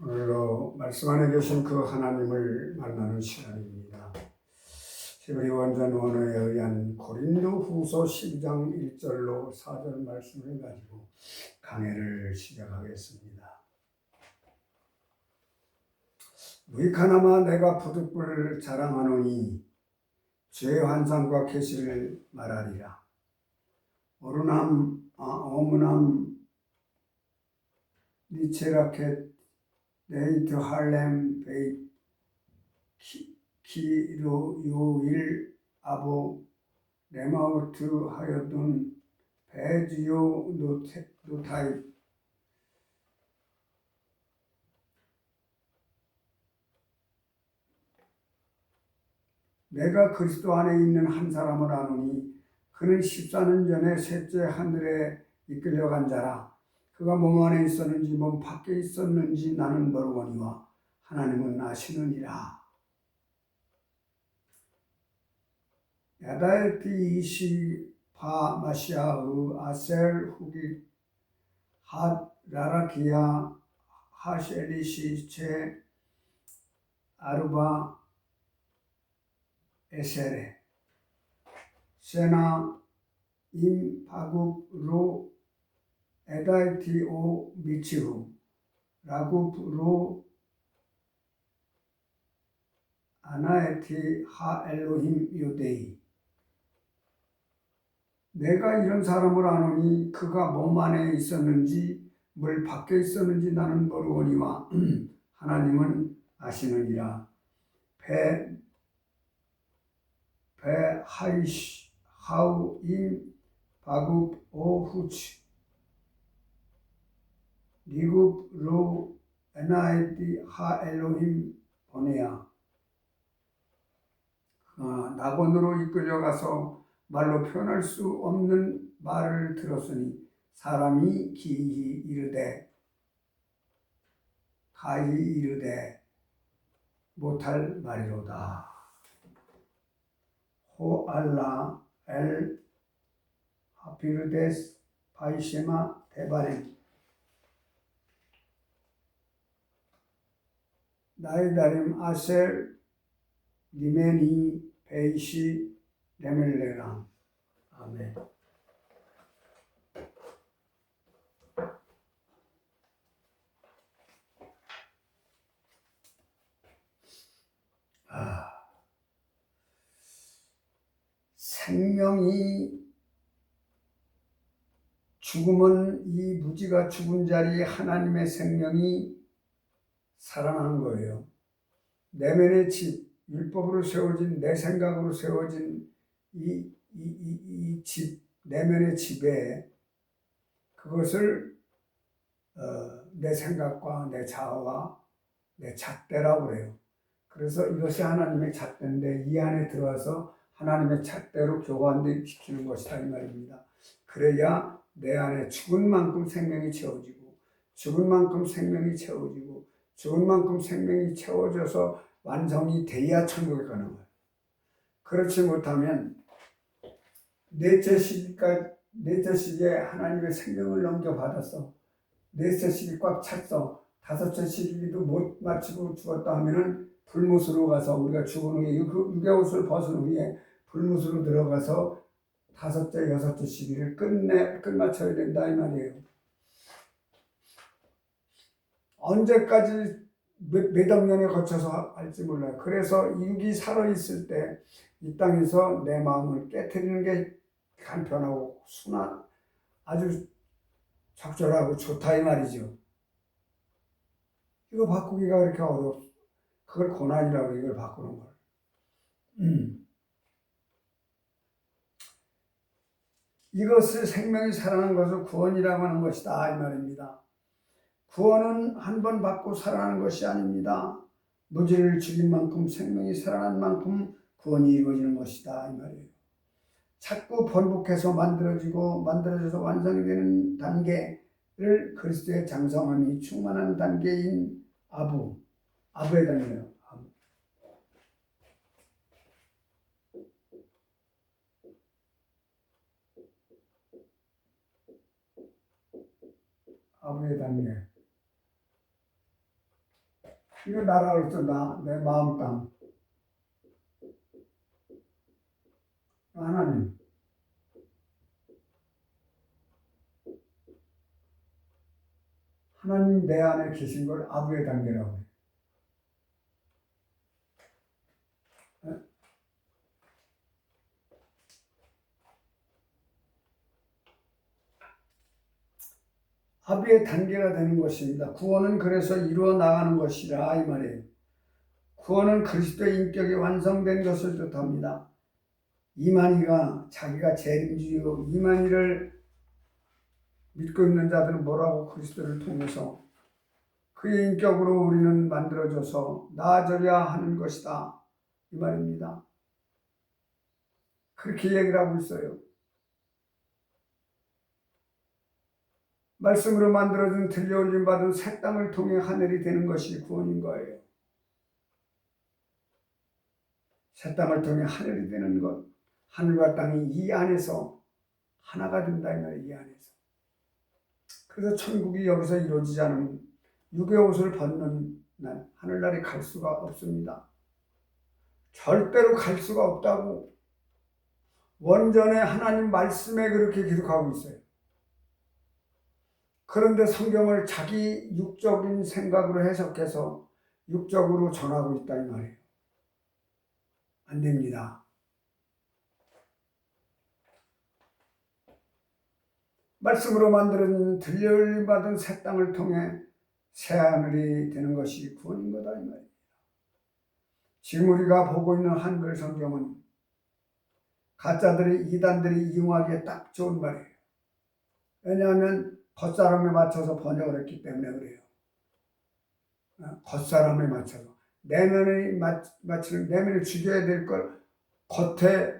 오늘도 말씀 안에 계신 그 하나님을 만나는 시간입니다. 히브리 원전 원어에 의한 고린도 후서 12장 1절로 4절 말씀을 가지고 강해를 시작하겠습니다. 무익하나마 내가 부득불 자랑하노니 죄의 환상과 계시를 말하리라. 어무남 니체라켓 네이트 할렘 베이 키로요일 아보 레마우트 하여둔 베지오 노타입 내가 그리스도 안에 있는 한 사람을 아노니 그는 14년 전에 셋째 하늘에 이끌려간 자라. 그가 몸 안에 있었는지 몸 밖에 있었는지 나는 모르거니와 하나님은 아시느니라. 야달티 이시 바 마시아의 아셀 후기 핫 라라키아 하셀리시 체 아르바 에세레 세나 임 바굽 로 에다이티 오 미치후 라굽 로 아나에티 하 엘로힘 유데이. 내가 이런 사람을 아노니 그가 몸 안에 있었는지 물 밖에 있었는지 나는 모르거니와 하나님은 아시느니라. 베 하이시 하우 임 바굽 오 후치 리굽 로 에나에티 하 엘로힘 보내야. 낙원으로 이끌려가서 말로 표현할 수 없는 말을 들었으니 사람이 가히 이르되 못할 말이로다. 호알라 엘 하피르데스 바이셰마 데바렘 나이다림 아셀 리메니 베이시 레멜레랑. 아멘. 생명이 죽으면 이 무지가 죽은 자리에 하나님의 생명이 살아나는 거예요. 내면의 집, 율법으로 세워진 내 생각으로 세워진 이 집, 내면의 집에 그것을 내 생각과 내 자아와 내 잣대라고 그래요. 그래서 이것이 하나님의 잣대인데 이 안에 들어와서 하나님의 잣대로 교환시키는 것이다 이 말입니다. 그래야 내 안에 죽은 만큼 생명이 채워지고 죽은 만큼 생명이 채워지고 죽은 만큼 생명이 채워져서 완성이 돼야 천국에 가는 거예요. 그렇지 못하면 넷째 시기에 하나님의 생명을 넘겨받았어. 넷째 시기 꽉 찼어. 다섯째 시기도 못 마치고 죽었다 하면은 불못으로 가서 우리가 죽은 후에 유괴옷을 벗은 후에 불못으로 들어가서 다섯째, 여섯째 시기를 끝마쳐야 된다 이 말이에요. 언제까지 몇억 년에 거쳐서 할지 몰라요. 그래서 육이 살아있을 때 이 땅에서 내 마음을 깨트리는 게 간편하고 순한 아주 적절하고 좋다 이 말이죠. 이거 바꾸기가 그렇게 어렵고 그걸 고난이라고 이걸 바꾸는 걸. 이것을 생명이 살아나는 것을 구원이라고 하는 것이다 이 말입니다. 구원은 한 번 받고 살아나는 것이 아닙니다. 무지를 죽인 만큼 생명이 살아난 만큼 구원이 이루어지는 것이다 이 말이에요. 자꾸 번복해서 만들어져서 완성이 되는 단계를 그리스도의 장성함이 충만한 단계인 아부의 단계예요. 아부의 단계. 이거 나라를 쓴다. 내 마음 땅. 하나님. 하나님 내 안에 계신 걸 아부의 단계라고 해요. 아부의 단계가 되는 것입니다. 구원은 그래서 이루어 나가는 것이라 이 말이에요. 구원은 그리스도의 인격이 완성된 것을 뜻합니다. 이만희가 자기가 재림주요 이만희를 믿고 있는 자들은 뭐라고 그리스도를 통해서 그의 인격으로 우리는 만들어져서 나아져야 하는 것이다. 이 말입니다. 그렇게 얘기를 하고 있어요. 말씀으로 만들어진 들려올림 받은 새 땅을 통해 하늘이 되는 것이 구원인 거예요. 새 땅을 통해 하늘이 되는 것. 하늘과 땅이 이 안에서 하나가 된다 이 말이에요. 이 안에서. 그래서 천국이 여기서 이루어지지 않으면 육의 옷을 벗는 날 하늘나라에 갈 수가 없습니다. 절대로 갈 수가 없다고 원전의 하나님 말씀에 그렇게 기록하고 있어요. 그런데 성경을 자기 육적인 생각으로 해석해서 육적으로 전하고 있다 이 말이에요. 안 됩니다. 말씀으로 만들어진 들려올림 받은 새 땅을 통해 새 하늘이 되는 것이 구원인 거다 이 말이에요. 지금 우리가 보고 있는 한글 성경은 가짜들이 이단들이 이용하기에 딱 좋은 말이에요. 왜냐하면 겉사람에 맞춰서 번역을 했기 때문에 그래요. 겉사람에 맞춰서 내면을 맞추는 내면을 죽여야 될 걸 겉에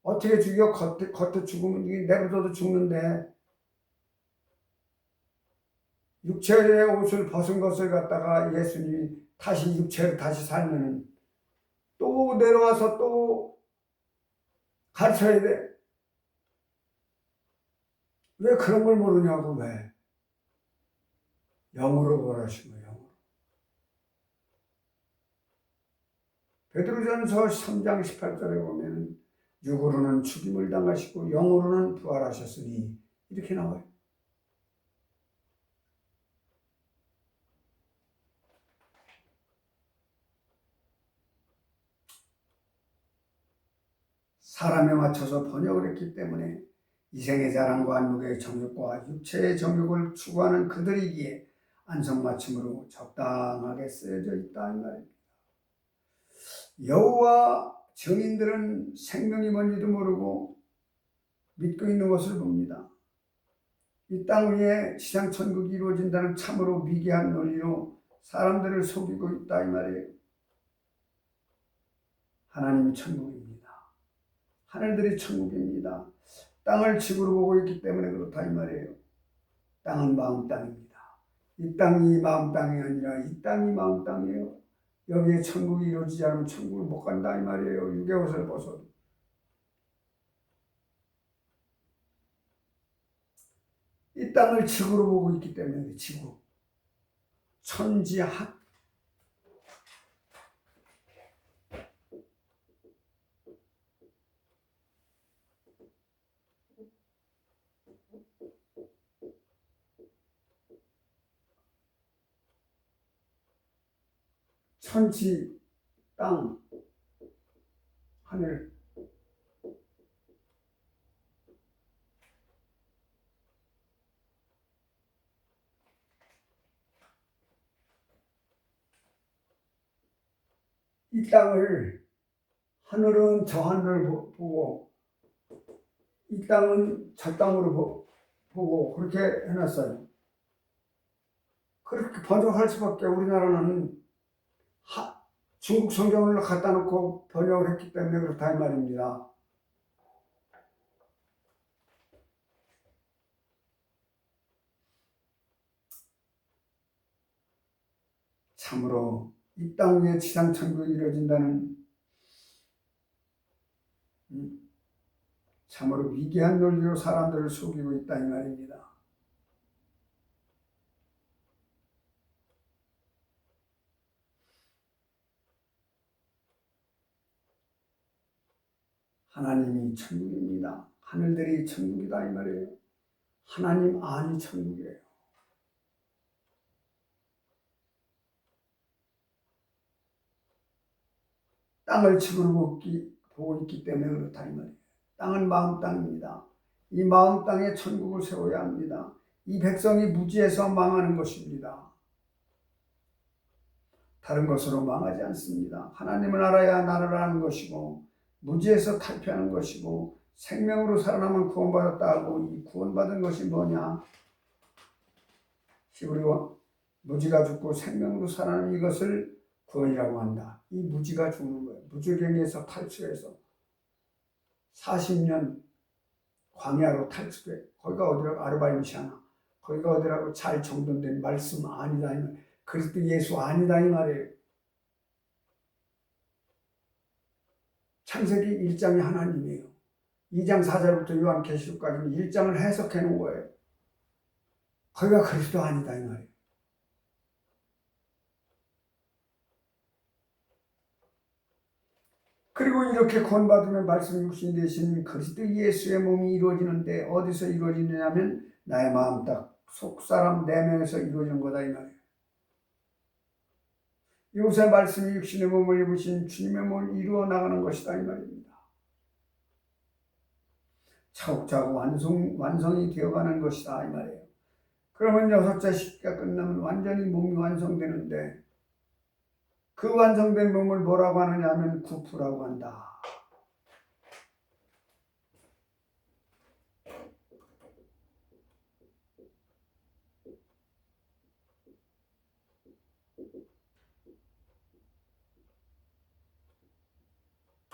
어떻게 죽여? 겉에 죽으면 내버려둬도 죽는데 육체의 옷을 벗은 것을 갖다가 예수님이 다시 육체를 다시 살면은 또 내려와서 또 가르쳐야 돼. 왜 그런 걸 모르냐고 왜? 영으로 보라신 거예요. 영으로. 베드로전서 3장 18절에 보면 육으로는 죽임을 당하시고 영으로는 부활하셨으니 이렇게 나와요. 사람에 맞춰서 번역을 했기 때문에 이생의 자랑과 안목의 정욕과 육체의 정욕을 추구하는 그들이기에 안성맞춤으로 적당하게 쓰여져 있다 이 말입니다. 여호와 증인들은 생명이 뭔지도 모르고 믿고 있는 것을 봅니다. 이 땅 위에 지상천국이 이루어진다는 참으로 미개한 논리로 사람들을 속이고 있다 이 말이에요. 하나님이 천국입니다. 하늘들이 천국입니다. 땅을 지구로 보고 있기 때문에 그렇다 이 말이에요. 땅은 마음 땅입니다. 이 땅이 마음 땅이 아니라 이 땅이 마음 땅이에요. 여기에 천국이 이루어지지 않으면 천국을 못 간다 이 말이에요. 육의 옷을 벗어도. 이 땅을 지구로 보고 있기 때문에 지구. 천지학. 천지, 땅, 하늘. 이 땅을 하늘은 저 하늘을 보고 이 땅은 저 땅으로 보고 그렇게 해놨어요. 그렇게 번역할 수밖에 우리나라는 중국 성경을 갖다 놓고 번역을 했기 때문에 그렇다 이 말입니다. 참으로 이 땅 위에 지상천국이 이루어진다는 참으로 위대한 논리로 사람들을 속이고 있다 이 말입니다. 하나님이 천국입니다. 하늘들이 천국이다 이 말이에요. 하나님 안이 천국이에요. 땅을 집으로 보고 있기 때문에 그렇다 이 말이에요. 땅은 마음 땅입니다. 이 마음 땅에 천국을 세워야 합니다. 이 백성이 무지에서 망하는 것입니다. 다른 것으로 망하지 않습니다. 하나님을 알아야 나를 아는 것이고 무지에서 탈피하는 것이고 생명으로 살아남은 구원받았다 하고 이 구원받은 것이 뭐냐? 히브리어 무지가 죽고 생명으로 살아남은 이것을 구원이라고 한다. 이 무지가 죽는 거예요. 무지경에서 탈출해서 40년 광야로 탈출해. 거기가 어디라고? 아르바임시아나. 거기가 어디라고? 잘 정돈된 말씀 아니다. 그리스도 예수 아니다 이 말이에요. 창세기 1장이 하나님이에요. 2장 4절부터 요한계시록까지는 1장을 해석해 놓은 거예요. 거기가 그리스도 아니다 이 말이에요. 그리고 이렇게 구원받으면 말씀 육신 되신 그리스도 예수의 몸이 이루어지는데 어디서 이루어지느냐면 나의 마음 딱 속사람 내면에서 이루어지는 거다 이 말이에요. 이곳에 말씀이 육신의 몸을 입으신 주님의 몸을 이루어 나가는 것이다 이 말입니다. 차곡차곡 완성이 되어가는 것이다 이 말이에요. 그러면 6째 시기가 끝나면 완전히 몸이 완성되는데 그 완성된 몸을 뭐라고 하느냐 하면 구프라고 한다.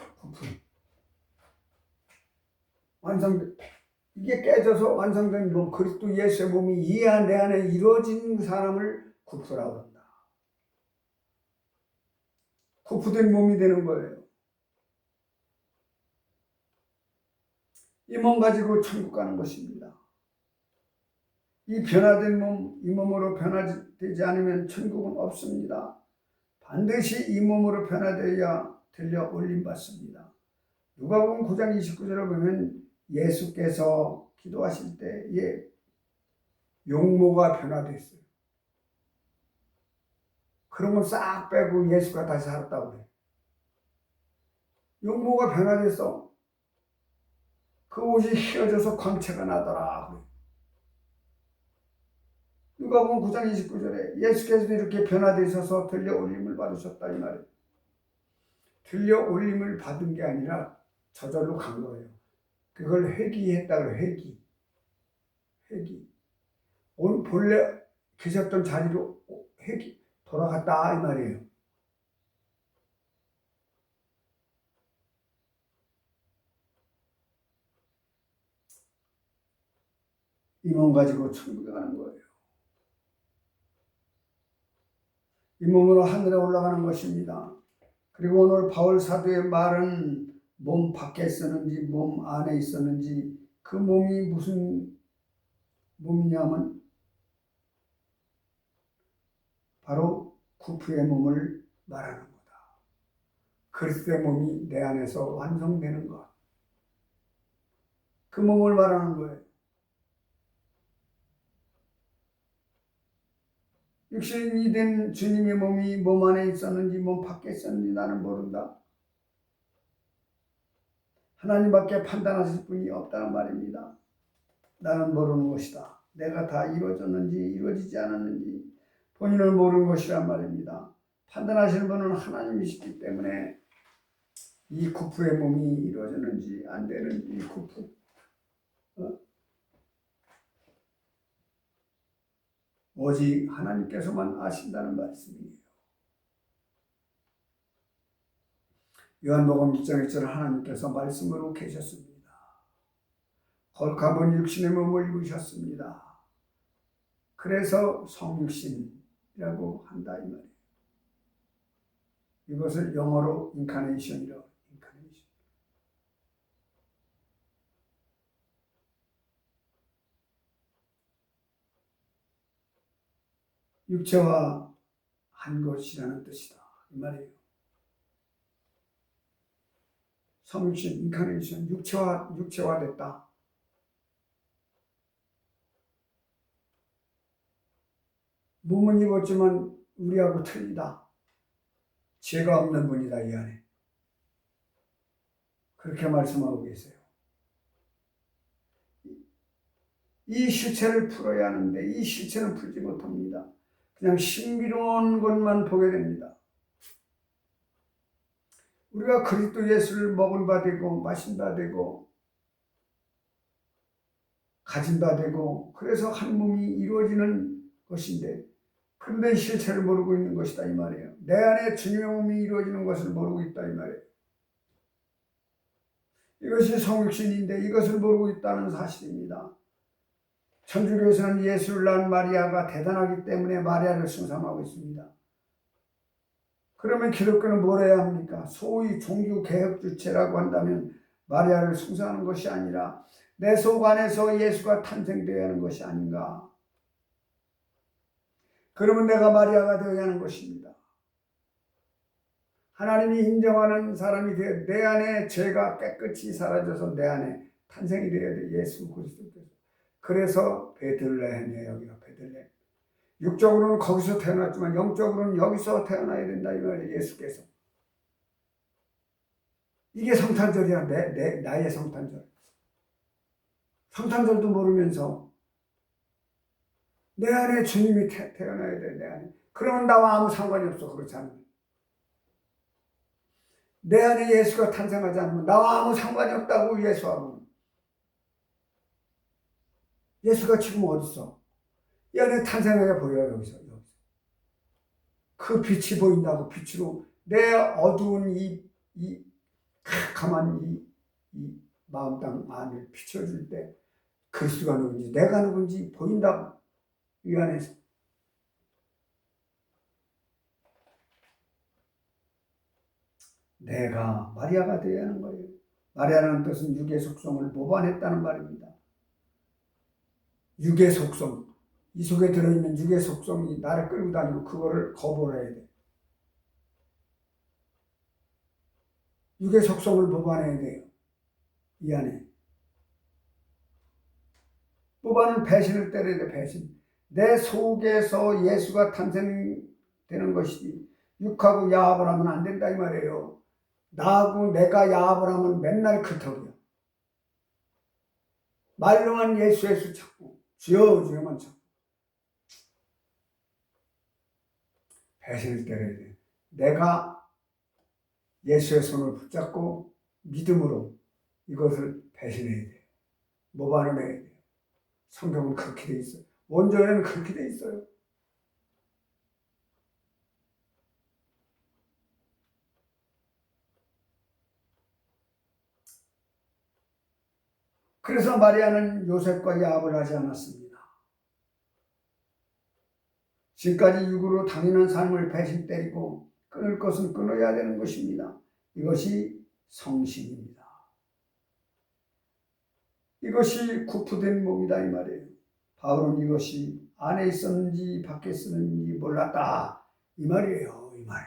구프. 이게 깨져서 완성된 몸, 그리스도 예수의 몸이 이 내 안에 이루어진 사람을 구프라고 한다. 구프된 몸이 되는 거예요. 이 몸 가지고 천국 가는 것입니다. 이 변화된 몸, 이 몸으로 변화되지 않으면 천국은 없습니다. 반드시 이 몸으로 변화되어야 들려 올림받습니다. 누가복음 9장 29절을 보면 예수께서 기도하실 때에 용모가 변화됐어요. 그런 걸 싹 빼고 예수가 다시 살았다고 그래요. 용모가 변화돼서 그 옷이 휘어져서 광채가 나더라 그래요. 누가복음 9장 29절에 예수께서도 이렇게 변화되셔서 들려 올림을 받으셨다 이 말이에요. 들려 올림을 받은 게 아니라 저절로 간 거예요. 그걸 회귀했다 그래요. 회귀. 본래 계셨던 자리로 회귀 돌아갔다 이 말이에요. 이 몸 가지고 천국에 가는 거예요. 이 몸으로 하늘에 올라가는 것입니다. 그리고 오늘 바울 사도의 말은 몸 밖에 있었는지 몸 안에 있었는지 그 몸이 무슨 몸이냐면 바로 구프의 몸을 말하는 거다. 그리스도의 몸이 내 안에서 완성되는 것. 그 몸을 말하는 거예요. 육신이 된 주님의 몸이 몸 안에 있었는지 몸 밖에 있었는지 나는 모른다. 하나님밖에 판단하실 분이 없다는 말입니다. 나는 모르는 것이다. 내가 다 이루어졌는지 이루어지지 않았는지 본인을 모르는 것이란 말입니다. 판단하시는 분은 하나님이시기 때문에 이 구프의 몸이 이루어졌는지 안 되는지 구프 오직 하나님께서만 아신다는 말씀이에요. 요한복음 1장 1절 하나님께서 말씀으로 계셨습니다. 헐값은 육신의 몸을 입으셨습니다. 그래서 성육신이라고 한다 이 말이에요. 이것을 영어로 인카네이션이라고. 육체와 한 것이라는 뜻이다 이 말이에요. 성육신, 인카네이션, 육체화됐다. 몸은 입었지만 우리하고 틀리다. 죄가 없는 분이다 이 안에. 그렇게 말씀하고 계세요. 이 실체를 풀어야 하는데 이 실체는 풀지 못합니다. 그냥 신비로운 것만 보게 됩니다. 우리가 그리스도 예수를 먹은 바 되고 마신 바 되고 가진 바 되고 그래서 한 몸이 이루어지는 것인데 그런데 실체를 모르고 있는 것이다 이 말이에요. 내 안에 주님의 몸이 이루어지는 것을 모르고 있다 이 말이에요. 이것이 성육신인데 이것을 모르고 있다는 사실입니다. 천주교에서는 예수를 낳은 마리아가 대단하기 때문에 마리아를 숭상하고 있습니다. 그러면 기독교는 뭘 해야 합니까? 소위 종교개혁 주체라고 한다면 마리아를 숭상하는 것이 아니라 내 속 안에서 예수가 탄생되어야 하는 것이 아닌가. 그러면 내가 마리아가 되어야 하는 것입니다. 하나님이 인정하는 사람이 되어 내 안에 죄가 깨끗이 사라져서 내 안에 탄생이 되어야 돼. 예수 그리스도께서. 그래서 베들레헴이에요. 여기가 베들레헴. 육적으로는 거기서 태어났지만 영적으로는 여기서 태어나야 된다 이 말이에요. 예수께서. 이게 성탄절이야. 나의 성탄절. 성탄절도 모르면서 내 안에 주님이 태어나야 돼. 내 안에. 그러면 나와 아무 상관이 없어. 그렇지 않으면. 내 안에 예수가 탄생하지 않으면 나와 아무 상관이 없다고 예수하고. 예수가 지금 어디 있어? 이 안에 탄생하게 보여요. 여기서. 그 빛이 보인다고. 빛으로 내 어두운 이 가만 이 마음 땅 안을 비춰줄 때 그리스도가 누군지 내가 누군지 보인다고. 이 안에서. 내가 마리아가 되어야 하는 거예요. 마리아라는 뜻은 육의 속성을 모반했다는 말입니다. 육의 속성, 이 속에 들어있는 육의 속성이 나를 끌고 다니고 그거를 거부를 해야 돼. 육의 속성을 모반해야 돼요. 이 안에. 모반은 배신을 때려야 돼. 배신. 내 속에서 예수가 탄생되는 것이지 육하고 야합을 하면 안 된다 이 말이에요. 나하고 내가 야합을 하면 맨날 그 턱이야. 말로만 예수 찾고 주여만 찾고 배신을 때려야 돼. 내가 예수의 손을 붙잡고 믿음으로 이것을 배신해야 돼. 모반을 해야 돼. 성경은 그렇게 돼 있어요. 원전에는 그렇게 돼 있어요. 그래서 마리아는 요셉과 야합을 하지 않았습니다. 지금까지 육으로 당연한 삶을 배신 때리고 끊을 것은 끊어야 되는 것입니다. 이것이 성신입니다. 이것이 구프된 몸이다 이 말이에요. 바울은 이것이 안에 있었는지 밖에 있었는지 몰랐다 이 말이에요. 이 말.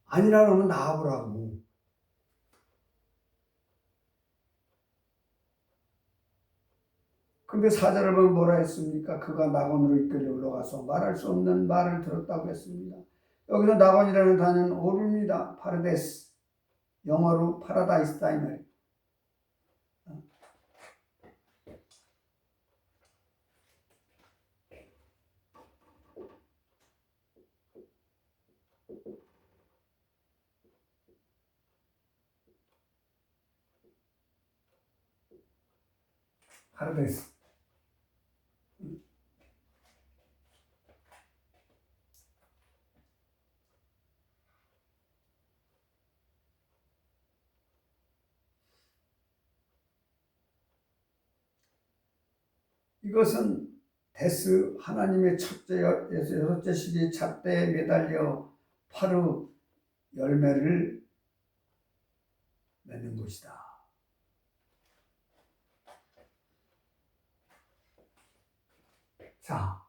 아니라 그러면 나와보라고. 근데 사절을 보면 뭐라 했습니까? 그가 낙원으로 이끌려 올라가서 말할 수 없는 말을 들었다고 했습니다. 여기서 낙원이라는 단어는 오류입니다. 파라데스. 영어로 파라다이스다 이 말이에요. 파라데스. 이것은 데스 하나님의 여섯째 시기 잣대에 매달려 파르 열매를 맺는 것이다. 자,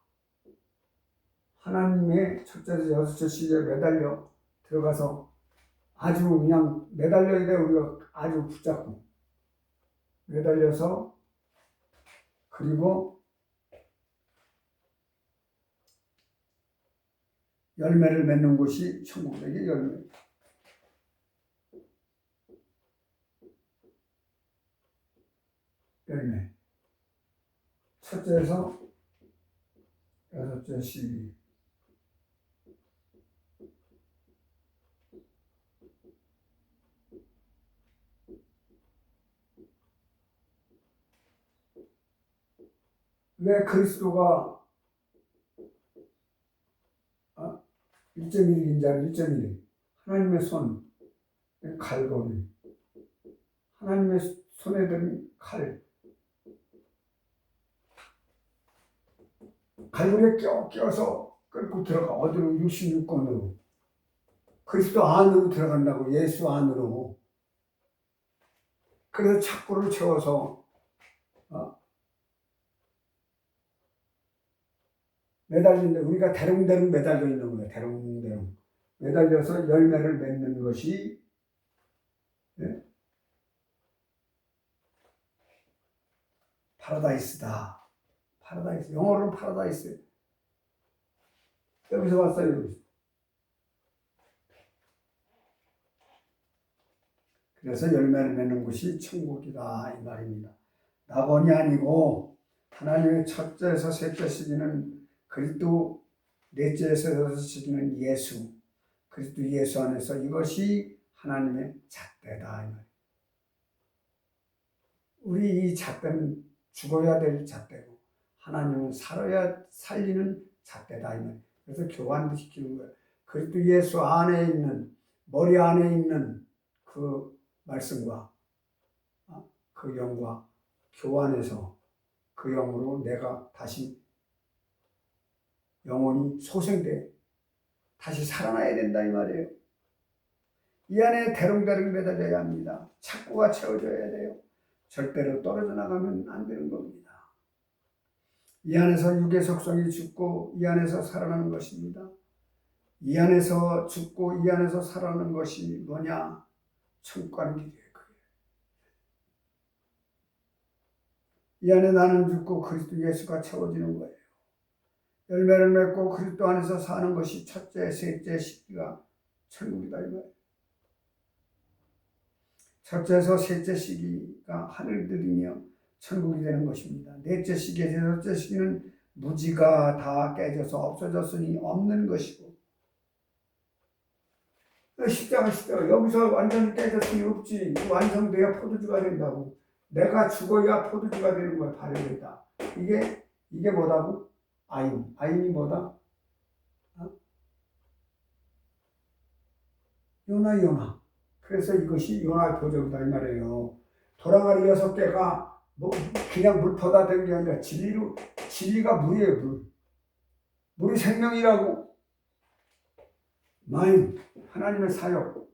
하나님의 첫째 여섯째 시기에 매달려 들어가서 아주 그냥 매달려야 돼. 우리가 아주 붙잡고 매달려서, 그리고 열매를 맺는 곳이 천국의 열매. 열매. 첫째에서 여섯째 시기. 왜 그리스도가 1.1 인자는 1.1 하나님의 손, 갈고리, 하나님의 손에 든 칼, 갈고리에 껴서 끌고 들어가. 어디로? 66권으로 그리스도 안으로 들어간다고. 예수 안으로. 그래서 착고를 채워서 매달린다. 우리가 대롱대롱 매달려 있는 거예요. 대롱대롱 매달려서 열매를 맺는 것이, 예? 파라다이스다. 파라다이스. 영어로는 파라다이스. 여기서 왔어요. 여기서. 그래서 열매를 맺는 곳이 천국이다 이 말입니다. 낙원이 아니고 하나님의 첫째에서 셋째 시기는 그리스도, 넷째에서 여섯 시기는 예수, 그리스도 예수 안에서 이것이 하나님의 잣대다 이 말이에요. 우리 이 잣대는 죽어야 될 잣대고 하나님은 살리는 잣대다 이 말이에요. 그래서 교환도 시키는 거예요. 그리스도 예수 안에 있는, 머리 안에 있는 그 말씀과 그 영과 교환해서 그 영으로 내가 다시 영혼이 소생돼 다시 살아나야 된다 이 말이에요. 이 안에 대롱대롱 매달려야 합니다. 착고가 채워져야 돼요. 절대로 떨어져 나가면 안 되는 겁니다. 이 안에서 육의 속성이 죽고 이 안에서 살아나는 것입니다. 이 안에서 죽고 이 안에서 살아나는 것이 뭐냐? 천국 가는 길이에요. 이 안에 나는 죽고 그리스도 예수가 채워지는 거예요. 열매를 맺고 그리스도 안에서 사는 것이 첫째, 셋째 시기가 천국이다 이 말이에요. 첫째에서 셋째 시기가 하늘 들이며 천국이 되는 것입니다. 넷째 시기, 여섯째 시기는 무지가 다 깨져서 없어졌으니 없는 것이고, 십자가 여기서 완전히 깨졌으니 없지. 완성돼야 포도주가 된다고. 내가 죽어야 포도주가 되는 거야. 발효했다. 이게 뭐다고? 아인이 뭐다? 요나. 그래서 이것이 요나 표적이다 이 말이에요. 도랑아리 6개가 뭐 그냥 물터다 된 게 아니라 진리가 물이에요. 물이 생명이라고. 마인, 하나님의 사역.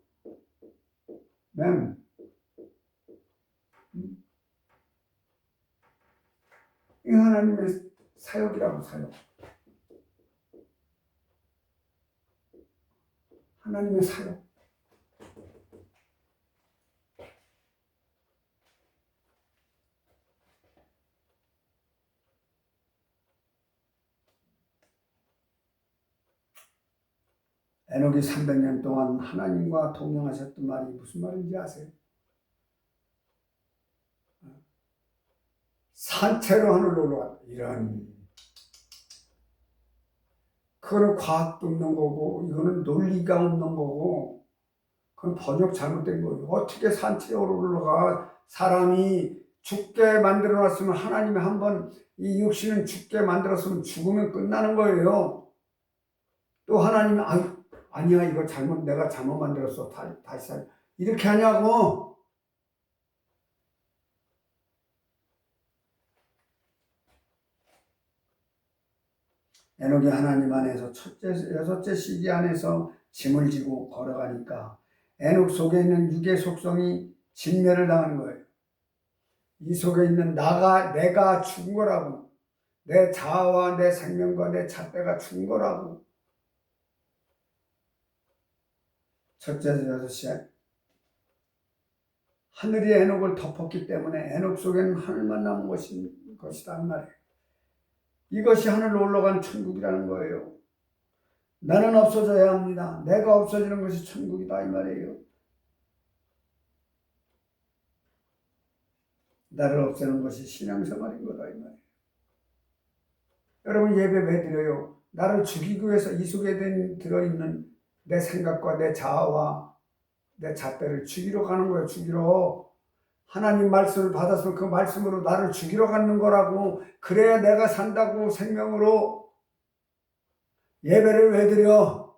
이 하나님의 사역이라고. 사역. 하나님의 사역. 에녹이 300년 동안 하나님과 동행하셨던 말이 무슨 말인지 아세요? 산채로 하늘로 올라갔다. 그거는 과학도 없는 거고, 이거는 논리가 없는 거고, 그건 번역 잘못된 거예요. 어떻게 산채로 올라가? 사람이 죽게 만들어놨으면, 하나님이 한번 이 육신은 죽게 만들었으면 죽으면 끝나는 거예요. 또 하나님이 아니야, 이거 내가 잘못 만들었어. 다시 살. 이렇게 하냐고. 에녹이 하나님 안에서 여섯째 시기 안에서 짐을 지고 걸어가니까 에녹 속에 있는 육의 속성이 진멸을 당하는 거예요. 이 속에 있는 내가 죽은 거라고. 내 자아와 내 생명과 내 잣대가 죽은 거라고. 첫째, 여섯째, 하늘이 에녹을 덮었기 때문에 에녹 속에는 하늘만 남은 것이다 이 말이에요. 이것이 하늘로 올라간 천국이라는 거예요. 나는 없어져야 합니다. 내가 없어지는 것이 천국이다 이 말이에요. 나를 없애는 것이 신앙생활인 거다 이 말이에요. 여러분 예배 왜 드려요? 나를 죽이기 위해서 이 속에 들어있는 내 생각과 내 자아와 내 잣대를 죽이러 가는 거예요. 죽이러. 하나님 말씀을 받았으면 그 말씀으로 나를 죽이러 가는 거라고. 그래야 내가 산다고 생명으로. 예배를 왜 드려?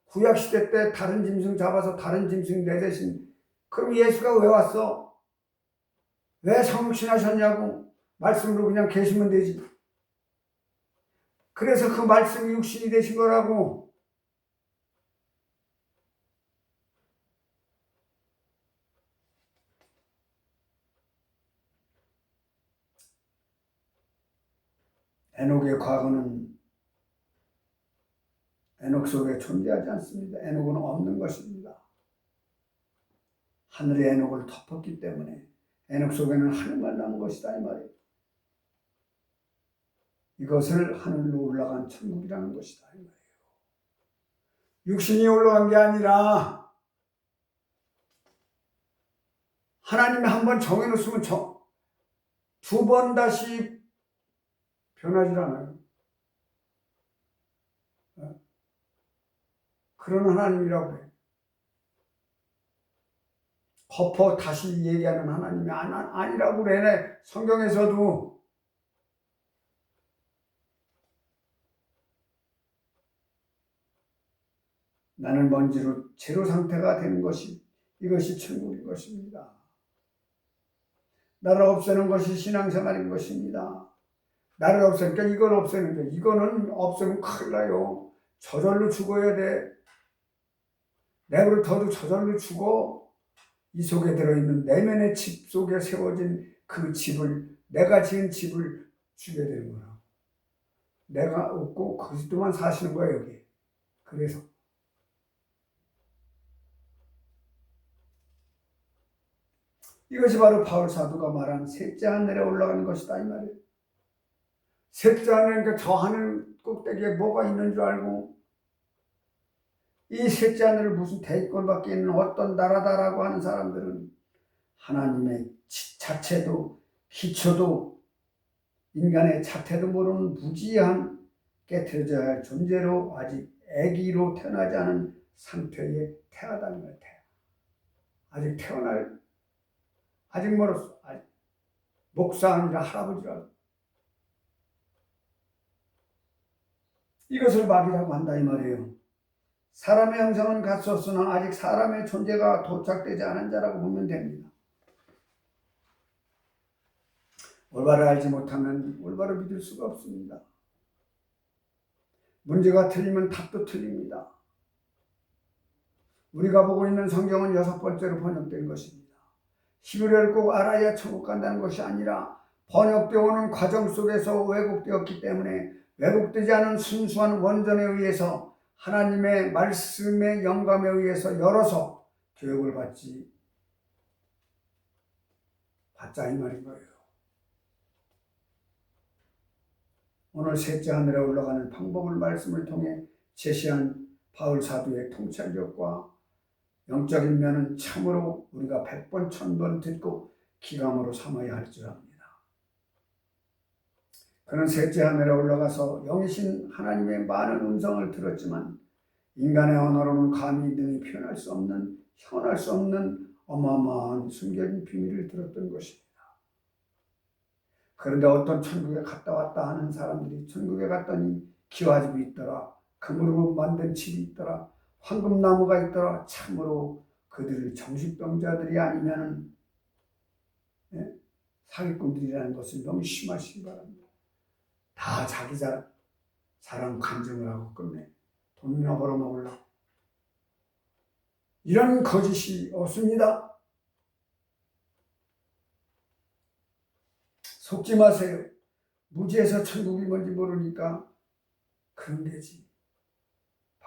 구약시대 때 다른 짐승 잡아서 다른 짐승 내 대신. 그럼 예수가 왜 왔어? 왜 성육신 하셨냐고. 말씀으로 그냥 계시면 되지. 그래서 그 말씀이 육신이 되신 거라고. 에녹의 과거는 에녹 속에 존재하지 않습니다. 에녹은 없는 것입니다. 하늘이 에녹을 덮었기 때문에 에녹 속에는 하늘만 남은 것이다 이 말이에요. 이것을 하늘로 올라간 천국이라는 것이다 이 말이에요. 육신이 올라간 게 아니라 하나님이 한번 정해놓으면 두 번 다시 변하지 않아요. 그런 하나님이라고 해요. 덮어 다시 얘기하는 하나님이 아니라고 그래. 성경에서도. 나는 먼지로 제로 상태가 되는 것이 이것이 천국인 것입니다. 나를 없애는 것이 신앙생활인 것입니다. 나를 없애니까 이걸 없애는 게 이거는 없애면 큰일 나요. 저절로 죽어야 돼. 내버려둬도 저절로 죽어. 이 속에 들어있는 내면의 집 속에 세워진 그 집을 내가 지은 집을 죽여야 되는 거야. 내가 없고 그리스도만 사시는 거야 여기. 그래서 이것이 바로 바울 사도가 말한 셋째 하늘에 올라가는 것이다 이 말이에요. 셋째 하늘이니까 저 하늘 꼭대기에 뭐가 있는 줄 알고 이 셋째 하늘을 무슨 대기권밖에 있는 어떤 나라다라고 하는 사람들은 하나님의 자체도 기초도 인간의 자태도 모르는 무지한 깨트려져야 할 존재로 아직 아기로 태어나지 않은 상태에 태어나는 것 같아요. 아직 멀었어. 목사 아니라 할아버지라고. 이것을 마귀라고 한다 이 말이에요. 사람의 형상은 갖췄으나 아직 사람의 존재가 도착되지 않은 자라고 보면 됩니다. 올바로 알지 못하면 올바로 믿을 수가 없습니다. 문제가 틀리면 답도 틀립니다. 우리가 보고 있는 성경은 6번째로 번역된 것입니다. 히브리어를 꼭 알아야 천국 간다는 것이 아니라 번역되어 오는 과정 속에서 왜곡되었기 때문에 왜곡되지 않은 순수한 원전에 의해서 하나님의 말씀의 영감에 의해서 열어서 교육을 받자 이 말인 거예요. 오늘 셋째 하늘에 올라가는 방법을 말씀을 통해 제시한 바울 사도의 통찰력과 영적인 면은 참으로 우리가 100번 1000번 듣고 기감으로 삼아야 할 줄 압니다. 그는 셋째 하늘에 올라가서 영이신 하나님의 많은 음성을 들었지만 인간의 언어로는 감히 능히 표현할 수 없는 현할 수 없는 어마어마한 숨겨진 비밀을 들었던 것입니다. 그런데 어떤 천국에 갔다 왔다 하는 사람들이 천국에 갔더니 기와집이 있더라. 금으로 만든 집이 있더라. 황금나무가 있더라. 참으로 그들을 정신병자들이 아니면 사기꾼들이라는 것을 너무 심하시기 바랍니다. 다 자기 사람 간증을 하고 끝내. 돈이나 벌어먹으려고. 이런 거짓이 없습니다. 속지 마세요. 무지에서 천국이 뭔지 모르니까 그런 게지.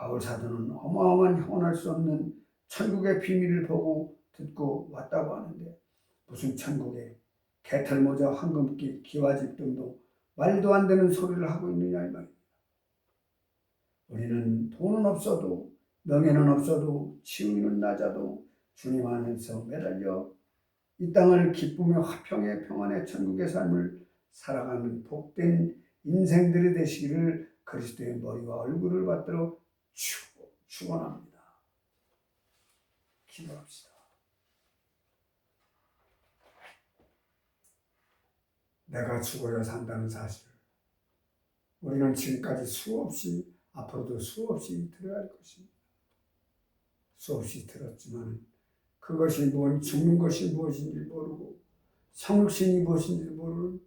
바울 사도는 어마어마한 형언할 수 없는 천국의 비밀을 보고 듣고 왔다고 하는데, 무슨 천국에 개털모자, 황금길, 기와집 등도 말도 안 되는 소리를 하고 있느냐 이 말입니다. 우리는 돈은 없어도, 명예는 없어도, 지위는 낮아도 주님 안에서 매달려 이 땅을 기쁨의 화평의 평안의 천국의 삶을 살아가는 복된 인생들이 되시기를 그리스도의 머리와 얼굴을 받들어 축원합니다. 기도합시다. 내가 죽어야 산다는 사실을 우리는 지금까지 수없이, 앞으로도 수없이 들어야 할 것입니다. 수없이 들었지만 그것이 죽는 것이 무엇인지 모르고 성육신이 무엇인지 모르는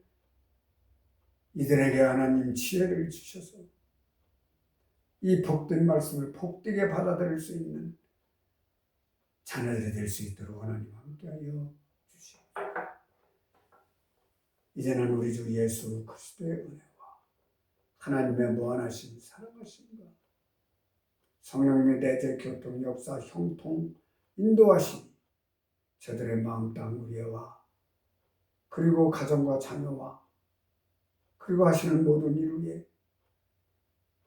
이들에게 하나님 지혜를 주셔서 이 복된 말씀을 복되게 받아들일 수 있는 자녀들이 될 수 있도록 하나님 함께하여 주시옵소서. 이제는 우리 주 예수 그리스도의 은혜와 하나님의 무한하신 사랑하심과 성령님의 내재 교통 역사 형통 인도하심 저들의 마음 땅 위에와 그리고 가정과 자녀와 그리고 하시는 모든 일 위에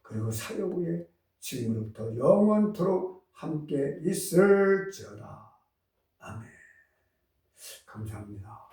그리고 사역 위에 지금부터 영원토록 함께 있을지어다. 아멘. 감사합니다.